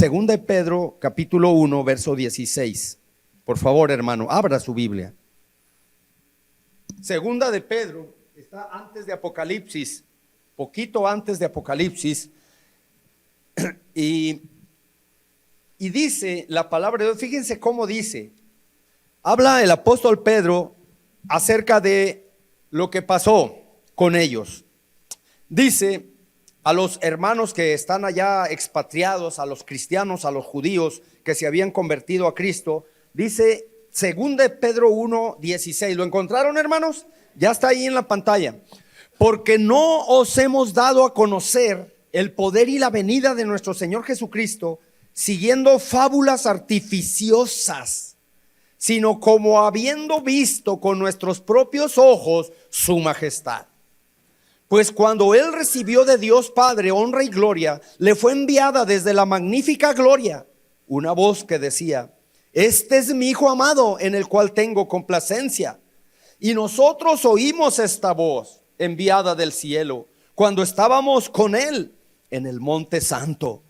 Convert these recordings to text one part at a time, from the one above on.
Segunda de Pedro, capítulo 1, verso 16. Por favor, hermano, abra su Biblia. Segunda de Pedro está antes de Apocalipsis, poquito antes de Apocalipsis. Y dice la palabra de Dios, fíjense cómo dice. Habla el apóstol Pedro acerca de lo que pasó con ellos. Dice a los hermanos que están allá expatriados, a los cristianos, a los judíos que se habían convertido a Cristo, dice segunda de Pedro 1, 16. ¿Lo encontraron, hermanos? Ya está ahí en la pantalla. Porque no os hemos dado a conocer el poder y la venida de nuestro Señor Jesucristo siguiendo fábulas artificiosas, sino como habiendo visto con nuestros propios ojos su majestad. Pues cuando él recibió de Dios Padre honra y gloria, le fue enviada desde la magnífica gloria una voz que decía: este es mi Hijo amado, en el cual tengo complacencia. Y nosotros oímos esta voz enviada del cielo cuando estábamos con él en el monte santo.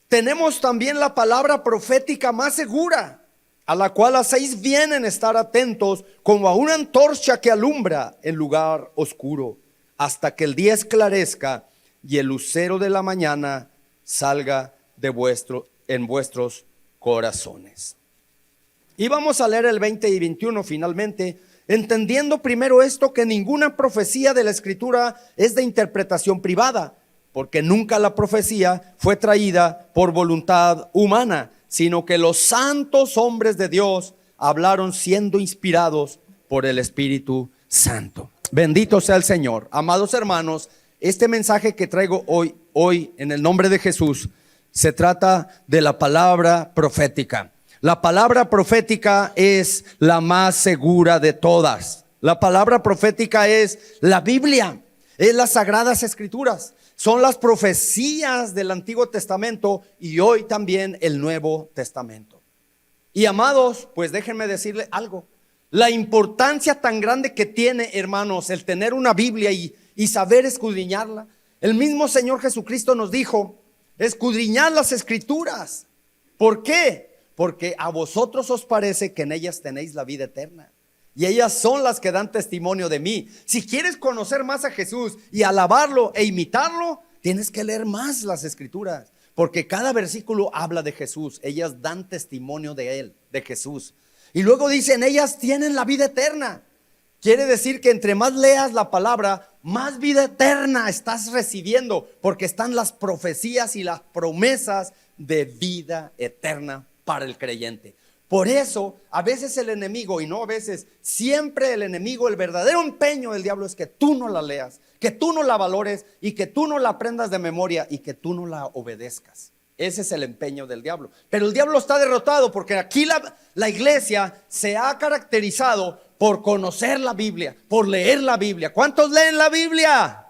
Tenemos también la palabra profética más segura, a la cual hacéis bien en estar atentos como a una antorcha que alumbra en lugar oscuro, hasta que el día esclarezca y el lucero de la mañana salga en vuestros corazones. Y vamos a leer el 20 y 21 finalmente, entendiendo primero esto, que ninguna profecía de la Escritura es de interpretación privada, porque nunca la profecía fue traída por voluntad humana, sino que los santos hombres de Dios hablaron siendo inspirados por el Espíritu Santo. Bendito sea el Señor. Amados hermanos, este mensaje que traigo hoy en el nombre de Jesús se trata de la palabra profética. La palabra profética es la más segura de todas. La palabra profética es la Biblia, es las Sagradas Escrituras, son las profecías del Antiguo Testamento y hoy también el Nuevo Testamento. Y amados, pues déjenme decirle algo. La importancia tan grande que tiene, hermanos, el tener una Biblia y saber escudriñarla. El mismo Señor Jesucristo nos dijo: escudriñad las Escrituras. ¿Por qué? Porque a vosotros os parece que en ellas tenéis la vida eterna, y ellas son las que dan testimonio de mí. Si quieres conocer más a Jesús y alabarlo e imitarlo, tienes que leer más las Escrituras, porque cada versículo habla de Jesús. Ellas dan testimonio de él, de Jesús. Y luego dicen, ellas tienen la vida eterna. Quiere decir que entre más leas la palabra, más vida eterna estás recibiendo, porque están las profecías y las promesas de vida eterna para el creyente. Por eso a veces el enemigo, y no a veces, siempre el enemigo, el verdadero empeño del diablo es que tú no la leas, que tú no la valores y que tú no la aprendas de memoria y que tú no la obedezcas. Ese es el empeño del diablo. Pero el diablo está derrotado, porque aquí la iglesia se ha caracterizado por conocer la Biblia, por leer la Biblia. ¿Cuántos leen la Biblia?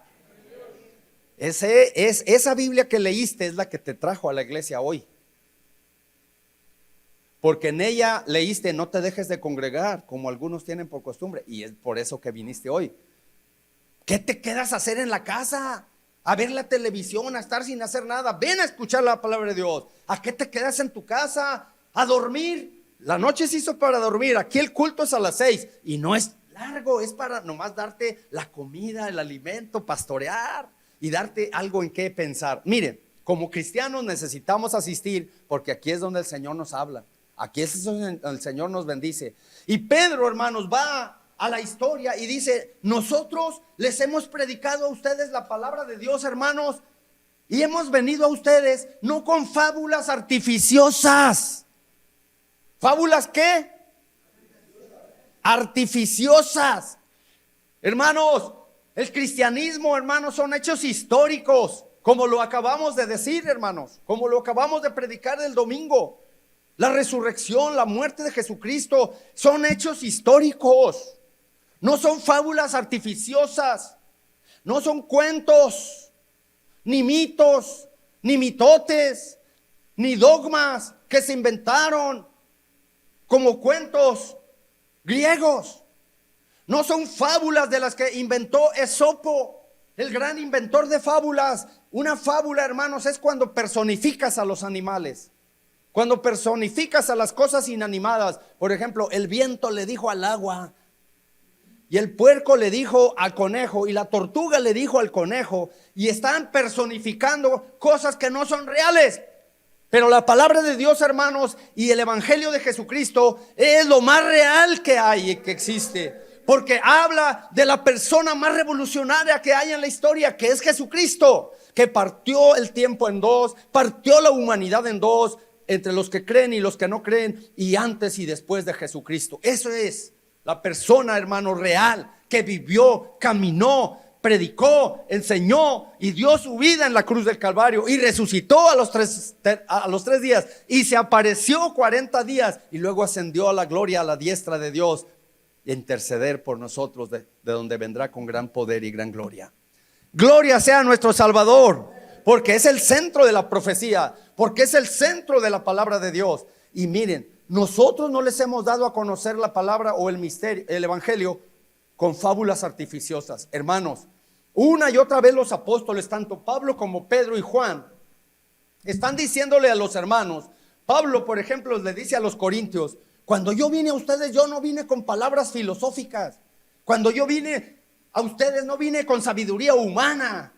Esa Biblia que leíste es la que te trajo a la iglesia hoy, porque en ella leíste: no te dejes de congregar, como algunos tienen por costumbre, y es por eso que viniste hoy. ¿Qué te quedas a hacer en la casa? A ver la televisión, a estar sin hacer nada. Ven a escuchar la palabra de Dios. ¿A qué te quedas en tu casa? A dormir. La noche se hizo para dormir. Aquí el culto es a las 6 y no es largo, es para nomás darte la comida, el alimento, pastorear y darte algo en qué pensar. Mire, como cristianos necesitamos asistir, porque aquí es donde el Señor nos habla. Aquí es donde el Señor nos bendice. Y Pedro, hermanos, va a la historia y dice: nosotros les hemos predicado a ustedes la palabra de Dios, hermanos, y hemos venido a ustedes no con fábulas artificiosas. ¿Fábulas qué? Artificiosas. Hermanos, el cristianismo, hermanos, son hechos históricos, como lo acabamos de decir, hermanos, como lo acabamos de predicar el domingo. La resurrección, la muerte de Jesucristo son hechos históricos. No son fábulas artificiosas, no son cuentos, ni mitos, ni mitotes, ni dogmas que se inventaron como cuentos griegos. No son fábulas de las que inventó Esopo, el gran inventor de fábulas. Una fábula, hermanos, es cuando personificas a los animales. Cuando personificas a las cosas inanimadas, por ejemplo, el viento le dijo al agua, y el puerco le dijo al conejo, y la tortuga le dijo al conejo, y están personificando cosas que no son reales. Pero la palabra de Dios, hermanos, y el evangelio de Jesucristo es lo más real que hay y que existe. Porque habla de la persona más revolucionaria que hay en la historia, que es Jesucristo, que partió el tiempo en dos, partió la humanidad en dos, entre los que creen y los que no creen, y antes y después de Jesucristo. Eso es la persona, hermano, real, que vivió, caminó, predicó, enseñó y dio su vida en la cruz del Calvario y resucitó a los tres días y se apareció 40 días y luego ascendió a la gloria, a la diestra de Dios, y interceder por nosotros, de donde vendrá con gran poder y gran gloria. Gloria sea a nuestro Salvador, porque es el centro de la profecía, porque es el centro de la palabra de Dios. Y miren, nosotros no les hemos dado a conocer la palabra o el misterio, el evangelio, con fábulas artificiosas. Hermanos, una y otra vez los apóstoles, tanto Pablo como Pedro y Juan, están diciéndole a los hermanos. Pablo, por ejemplo, le dice a los corintios: cuando yo vine a ustedes, yo no vine con palabras filosóficas. Cuando yo vine a ustedes, no vine con sabiduría humana,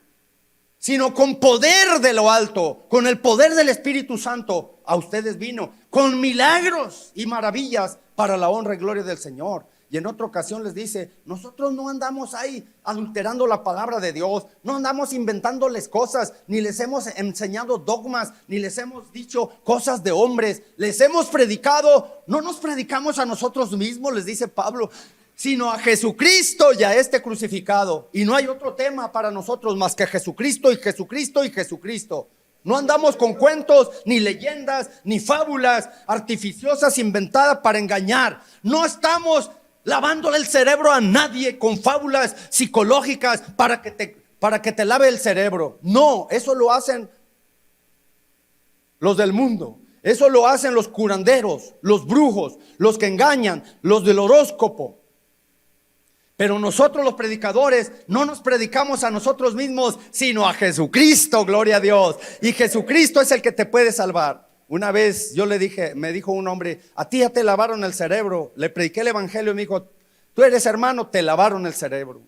sino con poder de lo alto, con el poder del Espíritu Santo. A ustedes vino con milagros y maravillas para la honra y gloria del Señor. Y en otra ocasión les dice: nosotros no andamos ahí adulterando la palabra de Dios, no andamos inventándoles cosas, ni les hemos enseñado dogmas, ni les hemos dicho cosas de hombres. Les hemos predicado, no nos predicamos a nosotros mismos, les dice Pablo, sino a Jesucristo y a este crucificado. Y no hay otro tema para nosotros más que Jesucristo y Jesucristo y Jesucristo. No andamos con cuentos, ni leyendas, ni fábulas artificiosas inventadas para engañar. No estamos lavándole el cerebro a nadie con fábulas psicológicas para que te lave el cerebro. No, eso lo hacen los del mundo. Eso lo hacen los curanderos, los brujos, los que engañan, los del horóscopo. Pero nosotros los predicadores no nos predicamos a nosotros mismos, sino a Jesucristo, gloria a Dios. Y Jesucristo es el que te puede salvar. Una vez yo le dije, me dijo un hombre: a ti ya te lavaron el cerebro. Le prediqué el evangelio y me dijo: tú eres hermano, te lavaron el cerebro.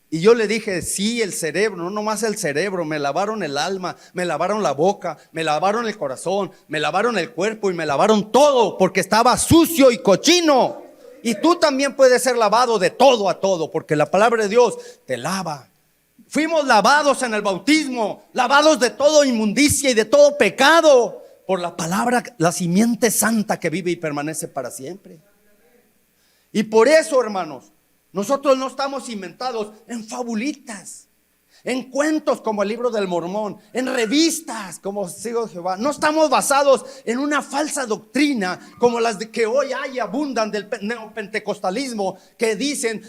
Y yo le dije: sí, el cerebro, no nomás el cerebro, me lavaron el alma, me lavaron la boca, me lavaron el corazón, me lavaron el cuerpo y me lavaron todo, porque estaba sucio y cochino. Y tú también puedes ser lavado de todo a todo, porque la palabra de Dios te lava. Fuimos lavados en el bautismo, lavados de toda inmundicia y de todo pecado, por la palabra, la simiente santa que vive y permanece para siempre. Y por eso, hermanos, nosotros no estamos inventados en fabulitas, en cuentos como el libro del Mormón, en revistas como Testigos de Jehová. No estamos basados en una falsa doctrina como las que hoy hay, abundan del neopentecostalismo, que dicen,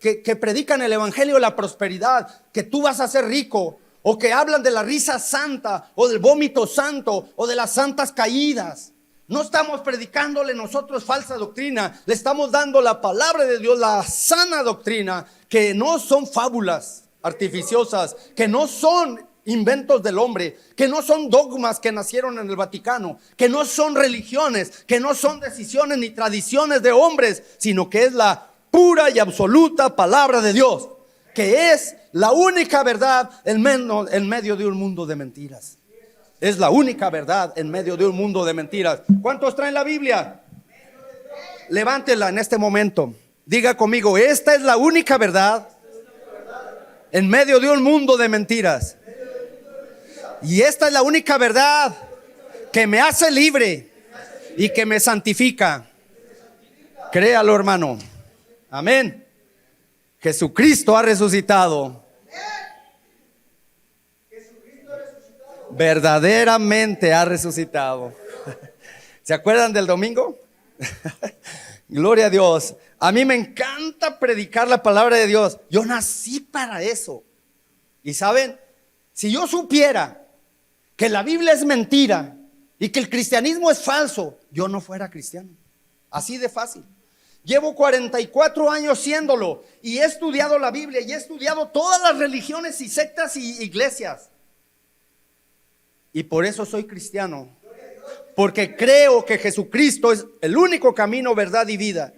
que predican el evangelio de la prosperidad, que tú vas a ser rico, o que hablan de la risa santa, o del vómito santo, o de las santas caídas. No estamos predicándole nosotros falsa doctrina, le estamos dando la palabra de Dios, la sana doctrina, que no son fábulas artificiosas, que no son inventos del hombre, que no son dogmas que nacieron en el Vaticano, que no son religiones, que no son decisiones ni tradiciones de hombres, sino que es la pura y absoluta palabra de Dios, que es la única verdad en medio de un mundo de mentiras. Es la única verdad en medio de un mundo de mentiras. ¿Cuántos traen la Biblia? Levántela en este momento. Diga conmigo: esta es la única verdad en medio de un mundo de mentiras. Y esta es la única verdad que me hace libre y que me santifica. Créalo, hermano. Amén. Jesucristo ha resucitado. Verdaderamente ha resucitado. ¿Se acuerdan del domingo? Gloria a Dios. A mí me encanta predicar la palabra de Dios. Yo nací para eso. Y saben, si yo supiera que la Biblia es mentira y que el cristianismo es falso, yo no fuera cristiano. Así de fácil. Llevo 44 años siéndolo y he estudiado la Biblia y he estudiado todas las religiones y sectas y iglesias. Y por eso soy cristiano. porque creo que Jesucristo es el único camino, verdad y vida.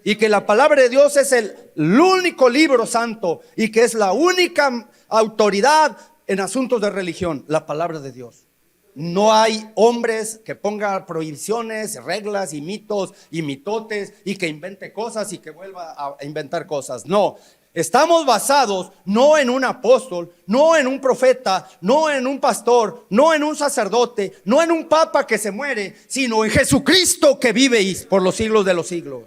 Y que la palabra de Dios es el único libro santo y que es la única autoridad en asuntos de religión, la palabra de Dios. No hay hombres que pongan prohibiciones, reglas y mitos y mitotes y que invente cosas y que vuelva a inventar cosas. No, estamos basados no en un apóstol, no en un profeta, no en un pastor, no en un sacerdote, no en un papa que se muere, sino en Jesucristo que vive por los siglos de los siglos.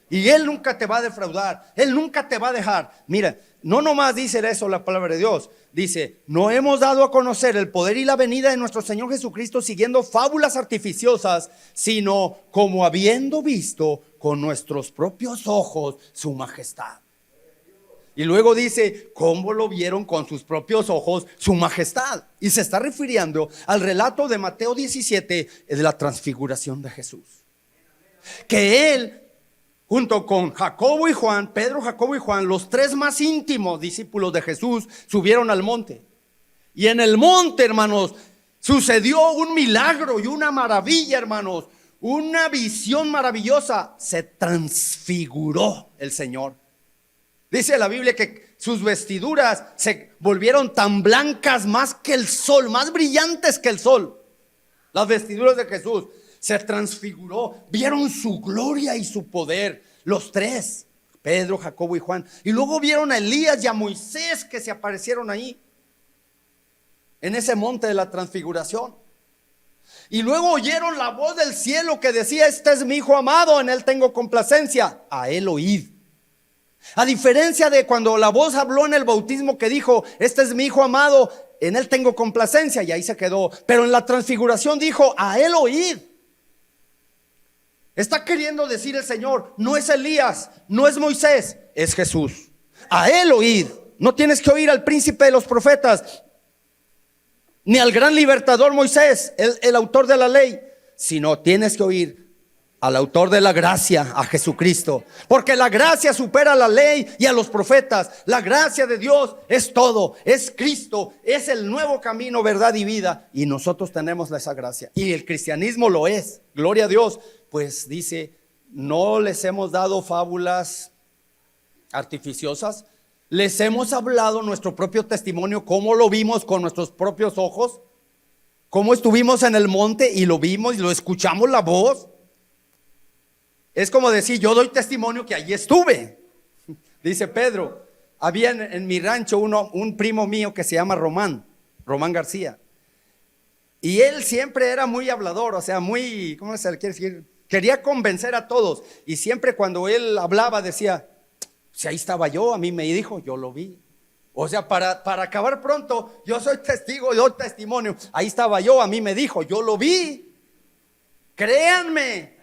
Y Él nunca te va a defraudar, Él nunca te va a dejar. Mira, no nomás dice eso la palabra de Dios. Dice, no hemos dado a conocer el poder y la venida de nuestro Señor Jesucristo siguiendo fábulas artificiosas, sino como habiendo visto con nuestros propios ojos su majestad. Y luego dice, ¿cómo lo vieron con sus propios ojos su majestad? Y se está refiriendo al relato de Mateo 17 de la transfiguración de Jesús. Que Él, junto con Jacobo y Juan, Pedro, Jacobo y Juan, los tres más íntimos discípulos de Jesús, subieron al monte. Y en el monte, hermanos, sucedió un milagro y una maravilla, hermanos. Una visión maravillosa. Se transfiguró el Señor. Dice la Biblia que sus vestiduras se volvieron tan blancas más que el sol, más brillantes que el sol. Las vestiduras de Jesús. Se transfiguró, vieron su gloria y su poder, los tres, Pedro, Jacobo y Juan. Y luego vieron a Elías y a Moisés que se aparecieron ahí, en ese monte de la transfiguración. Y luego oyeron la voz del cielo que decía, este es mi hijo amado, en él tengo complacencia, a él oíd. A diferencia de cuando la voz habló en el bautismo que dijo, este es mi hijo amado, en él tengo complacencia, y ahí se quedó. Pero en la transfiguración dijo, a él oíd. Está queriendo decir el Señor, no es Elías, no es Moisés, es Jesús. A él oíd. No tienes que oír al príncipe de los profetas, ni al gran libertador Moisés, el autor de la ley, sino tienes que oír al autor de la gracia, a Jesucristo. Porque la gracia supera a la ley y a los profetas. La gracia de Dios es todo, es Cristo, es el nuevo camino, verdad y vida. Y nosotros tenemos esa gracia. Y el cristianismo lo es, gloria a Dios. Pues dice, no les hemos dado fábulas artificiosas, les hemos hablado nuestro propio testimonio, cómo lo vimos con nuestros propios ojos, cómo estuvimos en el monte y lo vimos y lo escuchamos la voz. Es como decir, yo doy testimonio que allí estuve. Dice Pedro, había en mi rancho un primo mío que se llama Román García. Y él siempre era muy hablador, o sea, muy, ¿cómo se le quiere decir? Quería convencer a todos. Y siempre cuando él hablaba decía, si ahí estaba yo, a mí me dijo, yo lo vi. O sea, para acabar pronto, yo soy testigo, doy testimonio. Ahí estaba yo, a mí me dijo, yo lo vi. Créanme,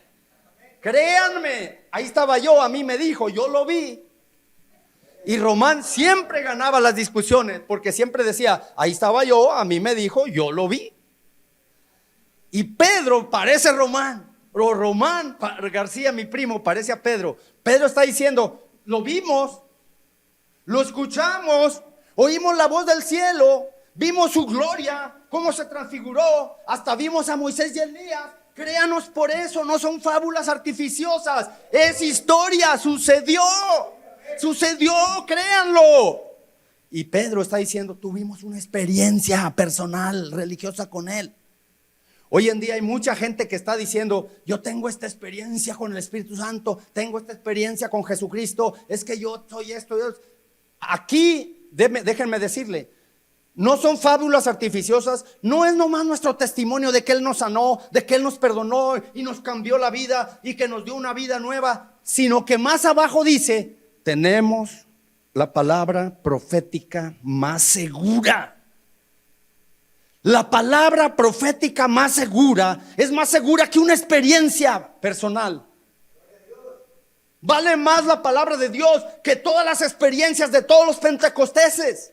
ahí estaba yo, a mí me dijo, yo lo vi. Y Román siempre ganaba las discusiones, porque siempre decía, ahí estaba yo, a mí me dijo, yo lo vi. Y Pedro parece Román. Román García, mi primo, parece a Pedro. Pedro está diciendo, lo vimos, lo escuchamos, oímos la voz del cielo, vimos su gloria, cómo se transfiguró, hasta vimos a Moisés y Elías. Créanos por eso, no son fábulas artificiosas, es historia, sucedió, créanlo. Y Pedro está diciendo, tuvimos una experiencia personal, religiosa con él. Hoy en día hay mucha gente que está diciendo, yo tengo esta experiencia con el Espíritu Santo, tengo esta experiencia con Jesucristo, es que yo soy esto. Aquí, déjenme decirle, no son fábulas artificiosas, no es nomás nuestro testimonio de que Él nos sanó, de que Él nos perdonó y nos cambió la vida y que nos dio una vida nueva, sino que más abajo dice, tenemos la palabra profética más segura. La palabra profética más segura es más segura que una experiencia personal. Vale más la palabra de Dios que todas las experiencias de todos los pentecosteses.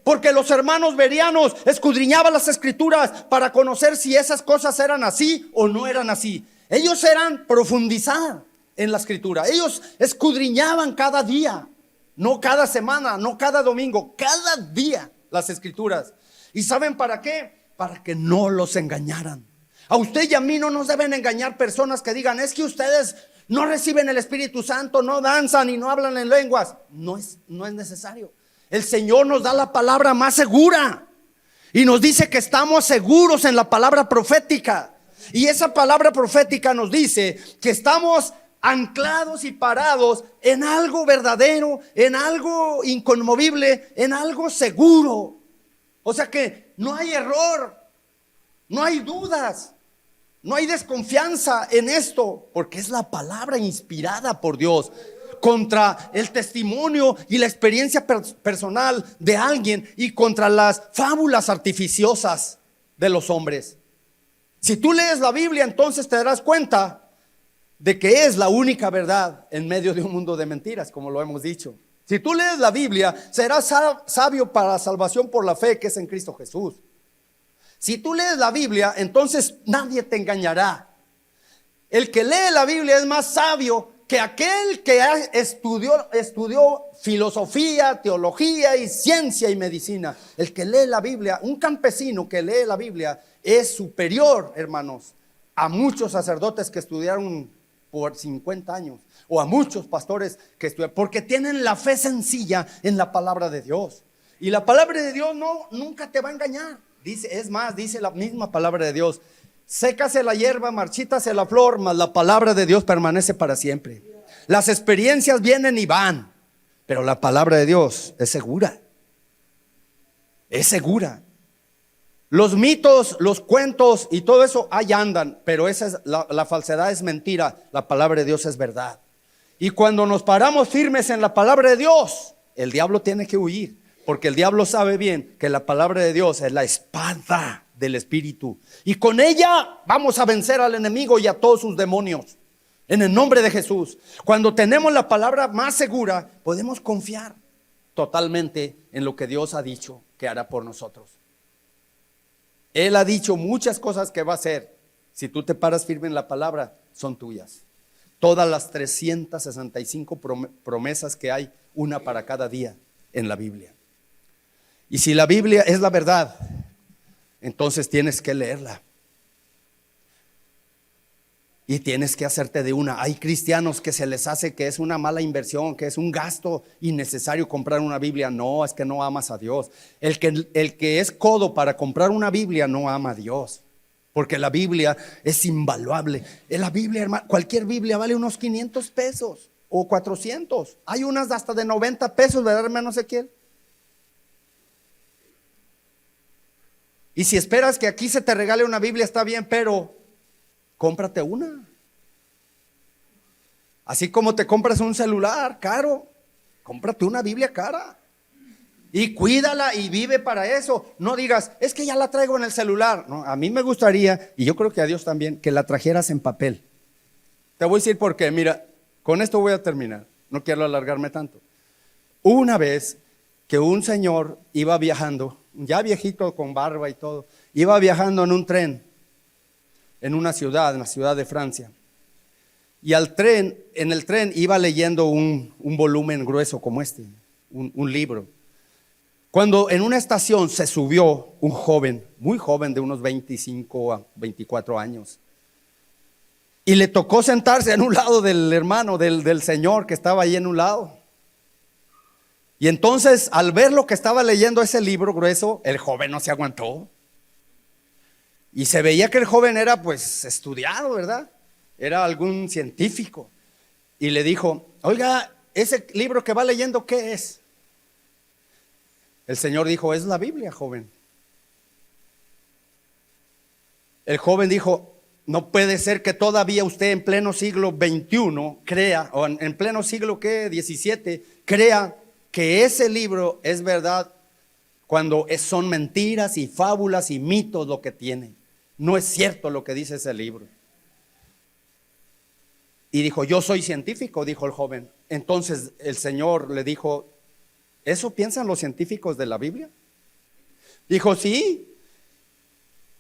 Porque los hermanos bereanos escudriñaban las escrituras para conocer si esas cosas eran así o no eran así. Ellos eran profundizar en la escritura. Ellos escudriñaban cada día, no cada semana, no cada domingo, cada día las escrituras. ¿Y saben para qué? Para que no los engañaran. A usted y a mí no nos deben engañar personas que digan, es que ustedes no reciben el Espíritu Santo, no danzan y no hablan en lenguas. No es necesario. El Señor nos da la palabra más segura y nos dice que estamos seguros en la palabra profética. Y esa palabra profética nos dice que estamos anclados y parados en algo verdadero, en algo inconmovible, en algo seguro. O sea que no hay error, no hay dudas, no hay desconfianza en esto, porque es la palabra inspirada por Dios contra el testimonio y la experiencia personal de alguien y contra las fábulas artificiosas de los hombres. Si tú lees la Biblia, entonces te darás cuenta de que es la única verdad en medio de un mundo de mentiras, como lo hemos dicho. Si tú lees la Biblia, serás sabio para la salvación por la fe que es en Cristo Jesús. Si tú lees la Biblia, entonces nadie te engañará. El que lee la Biblia es más sabio que aquel que estudió filosofía, teología y ciencia y medicina. El que lee la Biblia, un campesino que lee la Biblia es superior, hermanos, a muchos sacerdotes que estudiaron por 50 años o a muchos pastores que estudiaron, porque tienen la fe sencilla en la palabra de Dios. Y la palabra de Dios nunca te va a engañar. Dice la misma palabra de Dios: sécase la hierba, marchítase la flor, mas la palabra de Dios permanece para siempre. Las experiencias vienen y van, pero la palabra de Dios es segura. Es segura. Los mitos, los cuentos y todo eso ahí andan, pero esa es la falsedad, es mentira. La palabra de Dios es verdad. Y cuando nos paramos firmes en la palabra de Dios, el diablo tiene que huir. Porque el diablo sabe bien que la palabra de Dios es la espada del Espíritu. Y con ella vamos a vencer al enemigo y a todos sus demonios. En el nombre de Jesús. Cuando tenemos la palabra más segura, podemos confiar totalmente en lo que Dios ha dicho que hará por nosotros. Él ha dicho muchas cosas que va a hacer. Si tú te paras firme en la palabra, son tuyas. Todas las 365 promesas que hay, una para cada día en la Biblia. Y si la Biblia es la verdad, entonces tienes que leerla. Y tienes que hacerte de una. Hay cristianos que se les hace que es una mala inversión, que es un gasto innecesario comprar una Biblia. No, es que no amas a Dios. El que es codo para comprar una Biblia no ama a Dios. Porque la Biblia es invaluable. En la Biblia, hermano, cualquier Biblia vale unos 500 pesos o 400. Hay unas hasta de 90 pesos, ¿verdad, hermano Ezequiel? Y si esperas que aquí se te regale una Biblia, está bien, pero cómprate una. Así como te compras un celular caro, cómprate una Biblia cara. Y cuídala y vive para eso. No digas, es que ya la traigo en el celular. No, a mí me gustaría, y yo creo que a Dios también, que la trajeras en papel. Te voy a decir por qué. Mira, con esto voy a terminar. No quiero alargarme tanto. Una vez que un señor iba viajando, ya viejito con barba y todo, iba viajando en un tren, en la ciudad de Francia. Y en el tren iba leyendo un volumen grueso como este, un libro. Cuando en una estación se subió un joven, muy joven, de unos 25 a 24 años. Y le tocó sentarse en un lado del hermano, del señor que estaba ahí en un lado. Y entonces, al ver lo que estaba leyendo ese libro grueso, el joven no se aguantó. Y se veía que el joven era pues estudiado, ¿verdad? Era algún científico. Y le dijo, oiga, ese libro que va leyendo, ¿qué es? El Señor dijo, es la Biblia, joven. El joven dijo, no puede ser que todavía usted en pleno siglo XXI crea, o en pleno siglo XVII, crea que ese libro es verdad cuando son mentiras y fábulas y mitos lo que tiene. No es cierto lo que dice ese libro. Y dijo, yo soy científico, dijo el joven. Entonces el Señor le dijo, ¿eso piensan los científicos de la Biblia? Dijo, sí.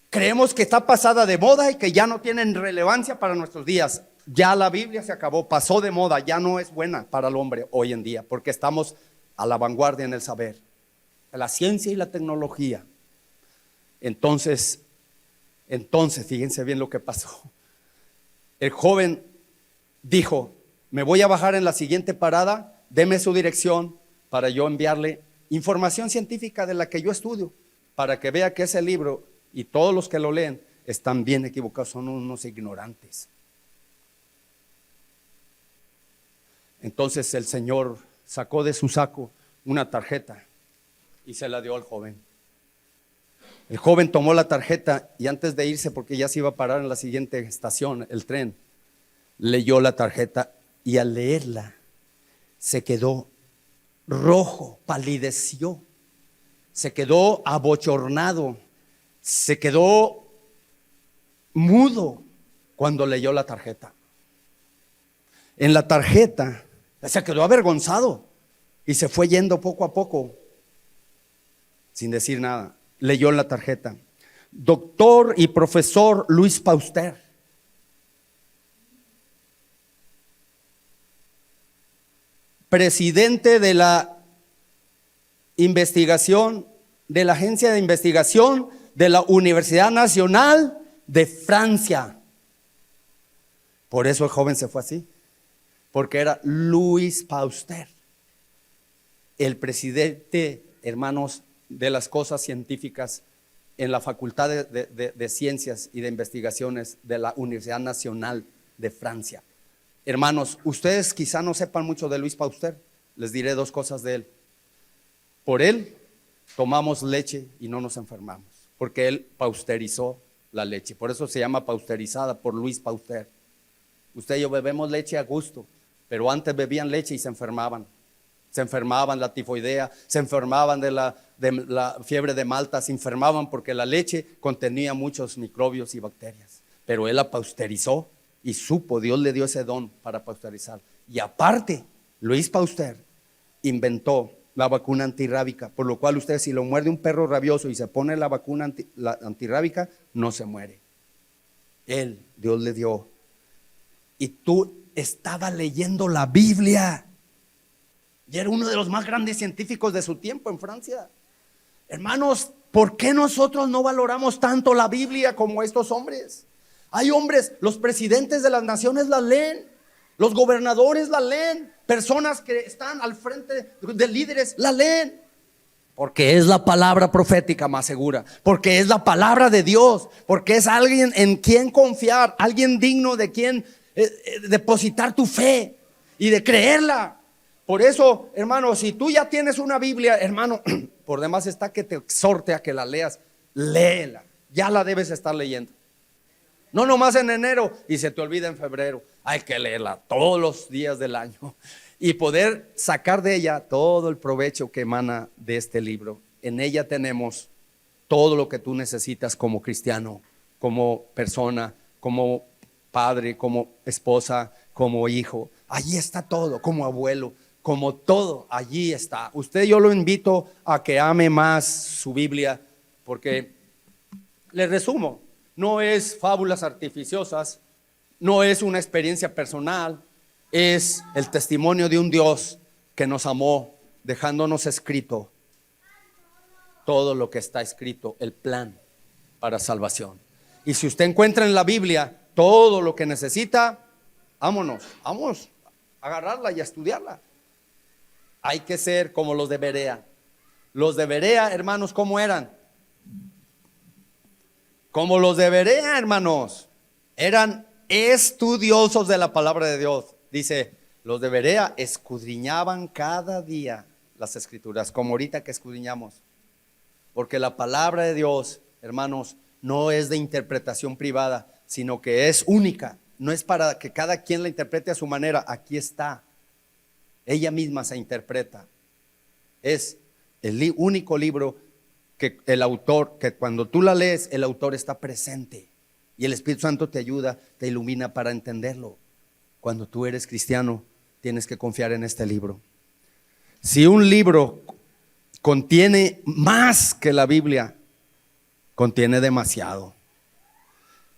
Creemos que está pasada de moda y que ya no tienen relevancia para nuestros días. Ya la Biblia se acabó, pasó de moda, ya no es buena para el hombre hoy en día, porque estamos a la vanguardia en el saber, en la ciencia y la tecnología. Entonces Entonces, fíjense bien lo que pasó. El joven dijo: me voy a bajar en la siguiente parada, deme su dirección para yo enviarle información científica de la que yo estudio, para que vea que ese libro y todos los que lo leen están bien equivocados, son unos ignorantes. Entonces el Señor sacó de su saco una tarjeta y se la dio al joven. El joven tomó la tarjeta y antes de irse, porque ya se iba a parar en la siguiente estación, el tren, leyó la tarjeta y al leerla se quedó rojo, palideció, se quedó abochornado, se quedó mudo cuando leyó la tarjeta. En la tarjeta se quedó avergonzado y se fue yendo poco a poco sin decir nada. Leyó la tarjeta: doctor y profesor Luis Pauster, presidente de la investigación, de la agencia de investigación de la Universidad Nacional de Francia. Por eso el joven se fue así, porque era Luis Pauster, el presidente, hermanos, de las cosas científicas en la Facultad de Ciencias y de Investigaciones de la Universidad Nacional de Francia. Hermanos, ustedes quizá no sepan mucho de Luis Pauster. Les diré dos cosas de él. Por él tomamos leche y no nos enfermamos, porque él pausterizó la leche. Por eso se llama pausterizada, por Luis Pauster. Usted y yo bebemos leche a gusto, pero antes bebían leche y se enfermaban. Se enfermaban la tifoidea, se enfermaban de la fiebre de Malta, se enfermaban porque la leche contenía muchos microbios y bacterias. Pero él la pausterizó y supo, Dios le dio ese don para pausterizar. Y aparte, Luis Pauster inventó la vacuna antirrábica, por lo cual usted, si lo muerde un perro rabioso y se pone la vacuna antirrábica, no se muere. Él, Dios le dio. Y tú estabas leyendo la Biblia. Y era uno de los más grandes científicos de su tiempo en Francia. Hermanos, ¿por qué nosotros no valoramos tanto la Biblia como estos hombres? Hay hombres, los presidentes de las naciones la leen, los gobernadores la leen, personas que están al frente de líderes la leen, porque es la palabra profética más segura, porque es la palabra de Dios, porque es alguien en quien confiar, alguien digno de quien depositar tu fe y de creerla. Por eso, hermano, si tú ya tienes una Biblia, hermano, por demás está que te exhorte a que la leas. Léela, ya la debes estar leyendo. No nomás en enero y se te olvida en febrero. Hay que leerla todos los días del año y poder sacar de ella todo el provecho que emana de este libro. En ella tenemos todo lo que tú necesitas como cristiano, como persona, como padre, como esposa, como hijo. Allí está todo, como abuelo. Como todo, allí está. Usted, yo lo invito a que ame más su Biblia, porque le resumo, no es fábulas artificiosas, no es una experiencia personal, es el testimonio de un Dios que nos amó, dejándonos escrito todo lo que está escrito, el plan para salvación. Y si usted encuentra en la Biblia todo lo que necesita, vamos a agarrarla y a estudiarla. Hay que ser como los de Berea. Los de Berea, hermanos, ¿cómo eran? Como los de Berea, hermanos, eran estudiosos de la palabra de Dios. Dice, los de Berea escudriñaban cada día las escrituras, como ahorita que escudriñamos. Porque la palabra de Dios, hermanos, no es de interpretación privada, sino que es única. No es para que cada quien la interprete a su manera. Aquí está. Ella misma se interpreta. Es el único libro que el autor, que cuando tú la lees, el autor está presente y el Espíritu Santo te ayuda, te ilumina para entenderlo. Cuando tú eres cristiano, tienes que confiar en este libro. Si un libro contiene más que la Biblia, contiene demasiado.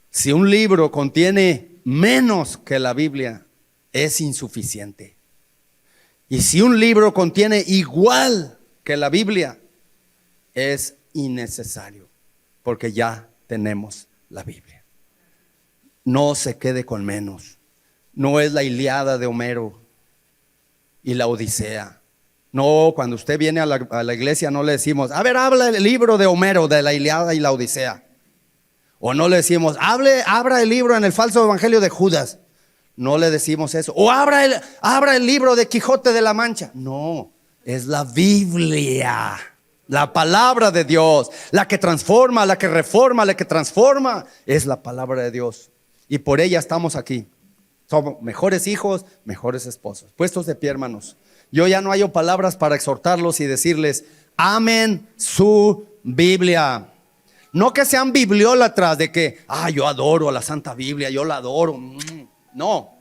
Si un libro contiene menos que la Biblia, es insuficiente. Y si un libro contiene igual que la Biblia, es innecesario, porque ya tenemos la Biblia. No se quede con menos. No es la Ilíada de Homero y la Odisea. No, cuando usted viene a la iglesia no le decimos, a ver, habla el libro de Homero, de la Ilíada y la Odisea. O no le decimos, abra el libro en el falso evangelio de Judas. No le decimos eso. O abra el libro de Quijote de la Mancha. No, es la Biblia, la palabra de Dios, la que transforma, la que reforma, la que transforma. Es la palabra de Dios. Y por ella estamos aquí. Somos mejores hijos, mejores esposos. Puestos de pie, hermanos. Yo ya no hallo palabras para exhortarlos y decirles, amen su Biblia. No que sean bibliólatras de que, yo adoro a la Santa Biblia, yo la adoro. No,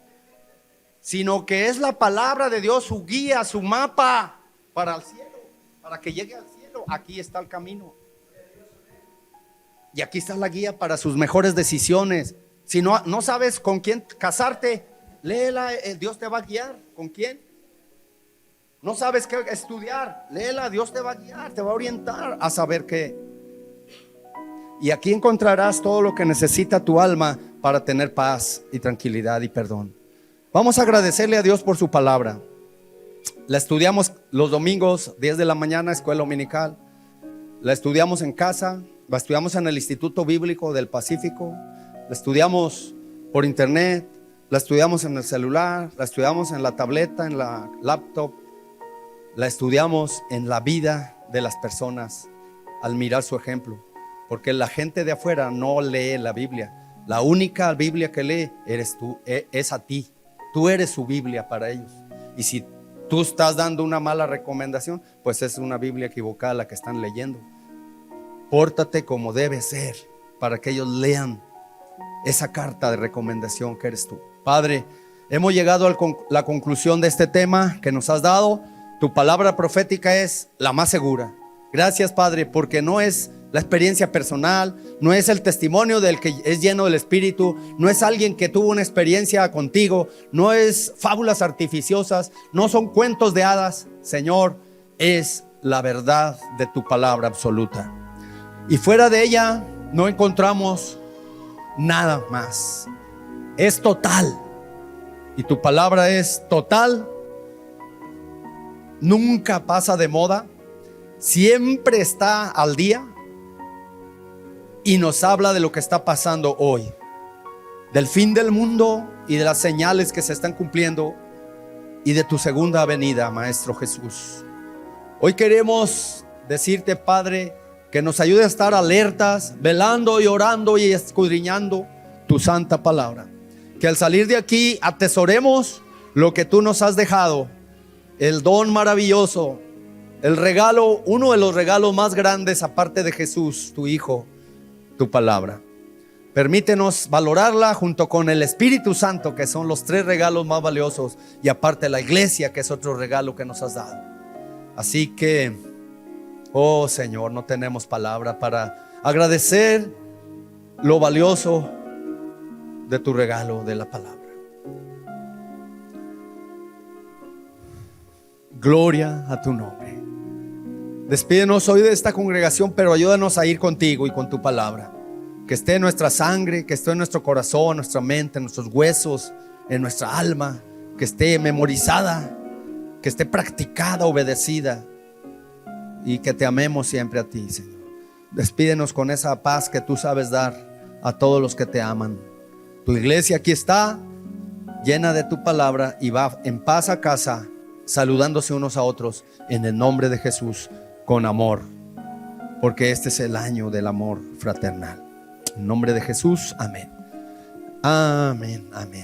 sino que es la palabra de Dios, su guía, su mapa para el cielo, para que llegue al cielo. Aquí está el camino. Y aquí está la guía para sus mejores decisiones. Si no sabes con quién casarte, léela, Dios te va a guiar. ¿Con quién? No sabes qué estudiar, léela, Dios te va a guiar, te va a orientar a saber qué. Y aquí encontrarás todo lo que necesita tu alma para tener paz y tranquilidad y perdón. Vamos a agradecerle a Dios por su palabra. La estudiamos los domingos, 10 de la mañana, escuela dominical. La estudiamos en casa, la estudiamos en el Instituto Bíblico del Pacífico. La estudiamos por internet, la estudiamos en el celular, la estudiamos en la tableta, en la laptop. La estudiamos en la vida de las personas al mirar su ejemplo. Porque la gente de afuera no lee la Biblia. La única Biblia que lee eres tú, es a ti. Tú eres su Biblia para ellos. Y si tú estás dando una mala recomendación, pues es una Biblia equivocada la que están leyendo. Pórtate como debe ser para que ellos lean esa carta de recomendación que eres tú. Padre, hemos llegado a la conclusión de este tema que nos has dado. Tu palabra profética es la más segura. Gracias, Padre, porque no es la experiencia personal, no es el testimonio del que es lleno del Espíritu, no es alguien que tuvo una experiencia contigo, no es fábulas artificiosas, no son cuentos de hadas. Señor, es la verdad de tu palabra absoluta. Y fuera de ella no encontramos nada más. Es total. Y tu palabra es total. Nunca pasa de moda. Siempre está al día. Y nos habla de lo que está pasando hoy, del fin del mundo y de las señales que se están cumpliendo y de tu segunda venida, Maestro Jesús. Hoy queremos decirte, Padre, que nos ayude a estar alertas, velando y orando y escudriñando tu santa palabra. Que al salir de aquí atesoremos lo que tú nos has dejado, el don maravilloso, el regalo, uno de los regalos más grandes aparte de Jesús, tu Hijo, tu palabra. Permítenos valorarla junto con el Espíritu Santo, que son los 3 regalos más valiosos, y aparte la iglesia, que es otro regalo que nos has dado. Así que, oh Señor, no tenemos palabra para agradecer lo valioso de tu regalo de la palabra. Gloria a tu nombre. Despídenos hoy de esta congregación, pero ayúdanos a ir contigo y con tu palabra. Que esté en nuestra sangre, que esté en nuestro corazón, en nuestra mente, en nuestros huesos, en nuestra alma. Que esté memorizada, que esté practicada, obedecida. Y que te amemos siempre a ti, Señor. Despídenos con esa paz que tú sabes dar a todos los que te aman. Tu iglesia aquí está, llena de tu palabra, y va en paz a casa, saludándose unos a otros en el nombre de Jesús, con amor, porque este es el año del amor fraternal. En nombre de Jesús, amén. Amén, amén.